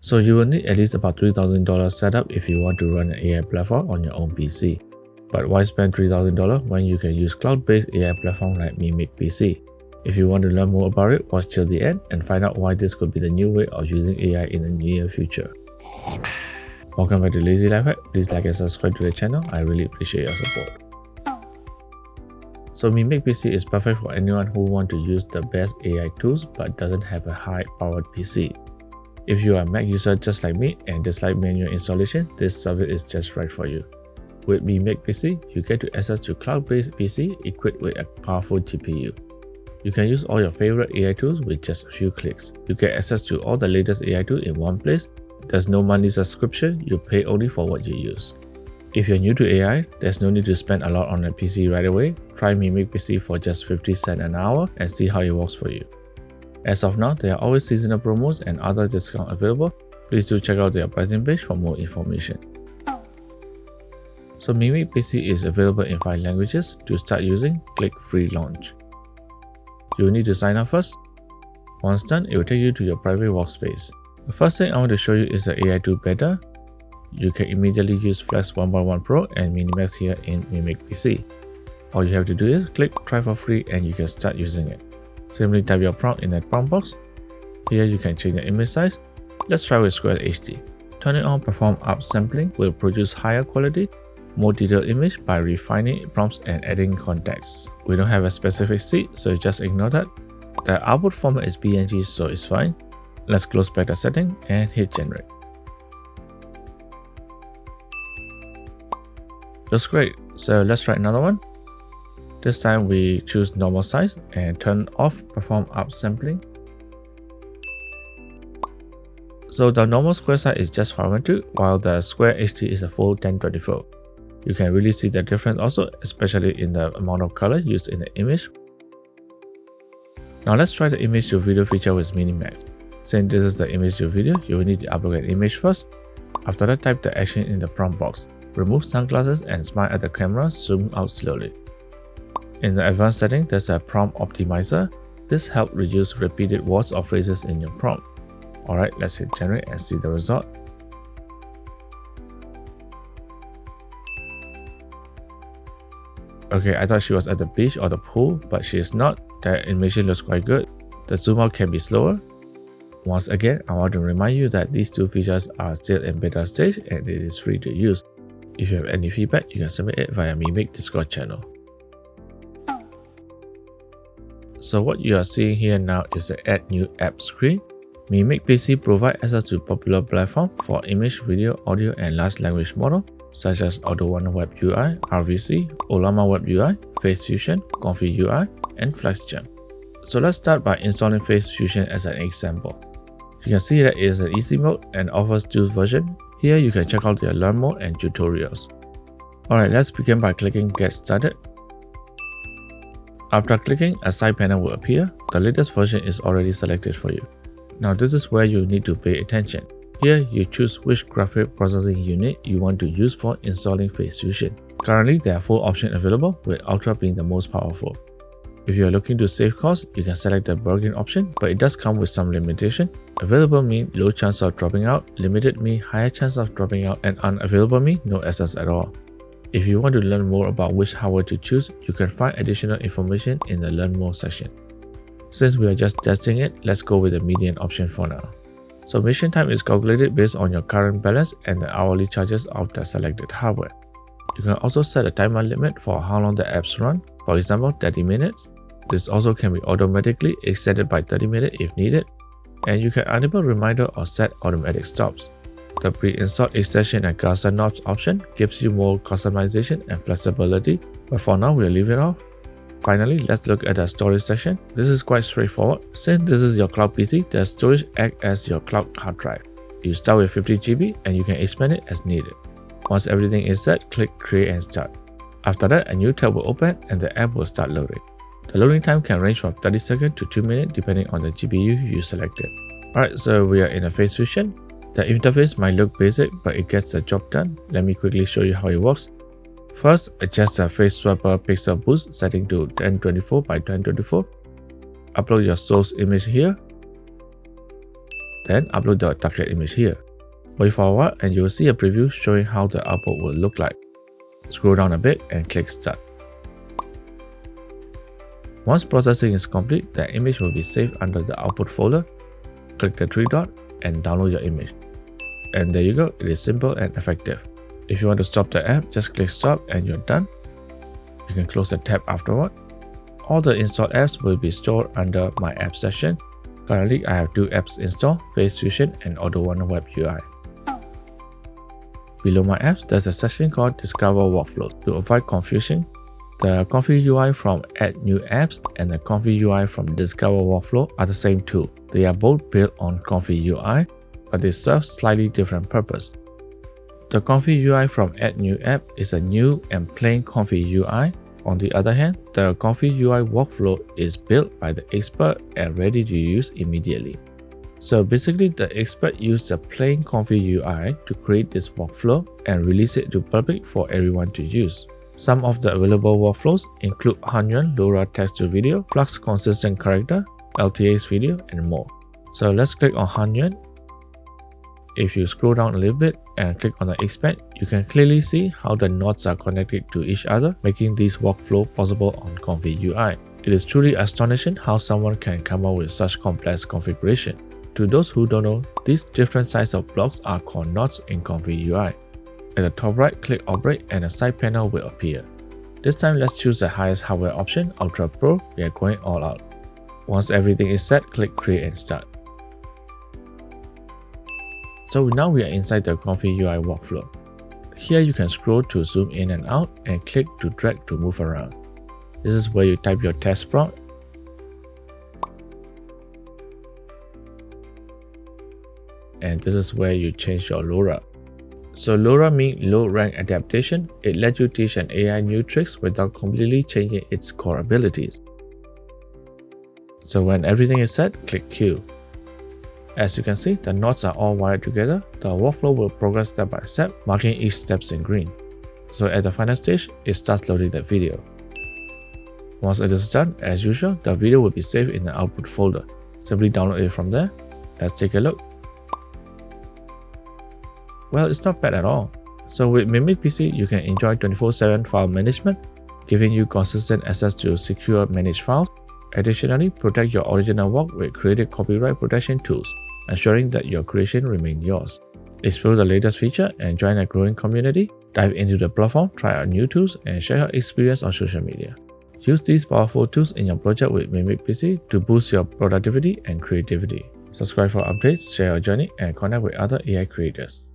So you will need at least about $3,000 setup if you want to run an AI platform on your own PC. But why spend $3,000 when you can use cloud-based AI platform like MiMicPC? If you want to learn more about it, watch till the end and find out why this could be the new way of using AI in the near future. Welcome back to Lazy Life Hack. Please like and subscribe to the channel. I really appreciate your support. So MiMicPC is perfect for anyone who wants to use the best AI tools but doesn't have a high-powered PC. If you are a Mac user just like me and dislike manual installation, this service is just right for you. With MiMicPC, you get to access to cloud-based PC equipped with a powerful GPU. You can use all your favorite AI tools with just a few clicks. You get access to all the latest AI tools in one place. There's no monthly subscription, you pay only for what you use. If you're new to AI, there's no need to spend a lot on a PC right away. Try MiMicPC for just 50 cents an hour and see how it works for you. As of now, there are always seasonal promos and other discounts available. Please do check out their pricing page for more information. So MiMicPC is available in 5 languages. To start using, click Free Launch. You will need to sign up first. Once done, it will take you to your private workspace. The first thing I want to show you is the AI tool beta. You can immediately use Flex 1.1 Pro and Minimax here in MiMicPC. All you have to do is click Try for free and you can start using it. Simply type your prompt in the prompt box. Here you can change the image size. Let's try with Square HD. Turning on Perform Upsampling will produce higher quality, more detailed image by refining prompts and adding context. We don't have a specific seed, so just ignore that. The output format is PNG, so it's fine. Let's close back the setting and hit generate. Looks great, so let's try another one. This time we choose normal size and turn off Perform Upsampling. So the normal square size is just 512, while the Square HD is a full 1024. You can really see the difference also, especially in the amount of color used in the image. Now let's try the image to video feature with Minimax. Since this is the image to video, you will need to upload an image first. After that, type the action in the prompt box. Remove sunglasses and smile at the camera, zoom out slowly. In the advanced setting, there's a prompt optimizer. This helps reduce repeated words or phrases in your prompt. Alright, let's hit generate and see the result. Okay, I thought she was at the beach or the pool, but she is not. The animation looks quite good. The zoom out can be slower. Once again, I want to remind you that these two features are still in beta stage and it is free to use. If you have any feedback, you can submit it via Mimic Discord channel. So what you are seeing here now is the Add New App screen. MiMicPC provides access to popular platforms for image, video, audio, and large language model such as Auto1111 WebUI, RVC, Ollama WebUI, FaceFusion, ComfyUI, and FlexGem. So let's start by installing FaceFusion as an example. You can see that it is an easy mode and offers 2 versions. Here you can check out their learn mode and tutorials. Alright, let's begin by clicking Get Started. After clicking, a side panel will appear. The latest version is already selected for you. Now this is where you need to pay attention. Here you choose which graphic processing unit you want to use for installing FaceFusion. Currently there are 4 options available, with Ultra being the most powerful. If you are looking to save costs, you can select the bargain option, but it does come with some limitation. Available means low chance of dropping out, limited means higher chance of dropping out, and unavailable means no access at all. If you want to learn more about which hardware to choose, you can find additional information in the Learn More section. Since we are just testing it, let's go with the median option for now. Submission time is calculated based on your current balance and the hourly charges of the selected hardware. You can also set a timer limit for how long the apps run, for example 30 minutes. This also can be automatically extended by 30 minutes if needed, and you can enable reminder or set automatic stops. The pre-installed extension and cursor knobs option gives you more customization and flexibility, but for now we'll leave it off. Finally, let's look at the storage section. This is quite straightforward. Since this is your cloud PC, the storage acts as your cloud hard drive. You start with 50 GB and you can expand it as needed. Once everything is set, click Create and Start. After that, a new tab will open and the app will start loading. The loading time can range from 30 seconds to 2 minutes depending on the GPU you selected. Alright, so we are in a FaceFusion. The interface might look basic, but it gets the job done. Let me quickly show you how it works. First, adjust the Face Swapper Pixel Boost setting to 1024 by 1024. Upload your source image here. Then upload the target image here. Wait for a while and you will see a preview showing how the output will look like. Scroll down a bit and click Start. Once processing is complete, the image will be saved under the output folder. Click the three dots and download your image. And there you go, it is simple and effective. If you want to stop the app, just click Stop and you're done. You can close the tab afterward. All the installed apps will be stored under My Apps section. Currently, I have 2 apps installed, FaceFusion and Auto1111 WebUI. Below My Apps, there's a section called Discover Workflows. To avoid confusion, the ComfyUI from Add New Apps and the ComfyUI from Discover Workflow are the same tool. They are both built on ComfyUI, but they serve slightly different purpose. The ComfyUI from Add New App is a new and plain ComfyUI. On the other hand, the ComfyUI workflow is built by the expert and ready to use immediately. So basically, the expert used the plain ComfyUI to create this workflow and release it to public for everyone to use. Some of the available workflows include Hanyuan LoRa text-to-video, Flux consistent character, LTA's video, and more. So let's click on Hanyuan. If you scroll down a little bit and click on the expand, you can clearly see how the nodes are connected to each other, making this workflow possible on ComfyUI. It is truly astonishing how someone can come up with such complex configuration. To those who don't know, these different sizes of blocks are called nodes in ComfyUI. At the top right, click Operate and a side panel will appear. This time, let's choose the highest hardware option, Ultra Pro. We are going all out. Once everything is set, click Create and Start. So now we are inside the ComfyUI workflow. Here you can scroll to zoom in and out and click to drag to move around. This is where you type your test prompt. And this is where you change your LoRa. So LoRa means low rank adaptation. It lets you teach an AI new tricks without completely changing its core abilities. So when everything is set, click Queue. As you can see, the nodes are all wired together. The workflow will progress step by step, marking each step in green. So at the final stage, it starts loading the video. Once it is done, as usual, the video will be saved in the output folder. Simply download it from there. Let's take a look. Well, it's not bad at all. So with MiMicPC, you can enjoy 24/7 file management, giving you consistent access to secure managed files. Additionally, protect your original work with creative copyright protection tools, ensuring that your creation remains yours. Explore the latest feature and join a growing community. Dive into the platform, try out new tools, and share your experience on social media. Use these powerful tools in your project with MiMicPC to boost your productivity and creativity. Subscribe for updates, share your journey, and connect with other AI creators.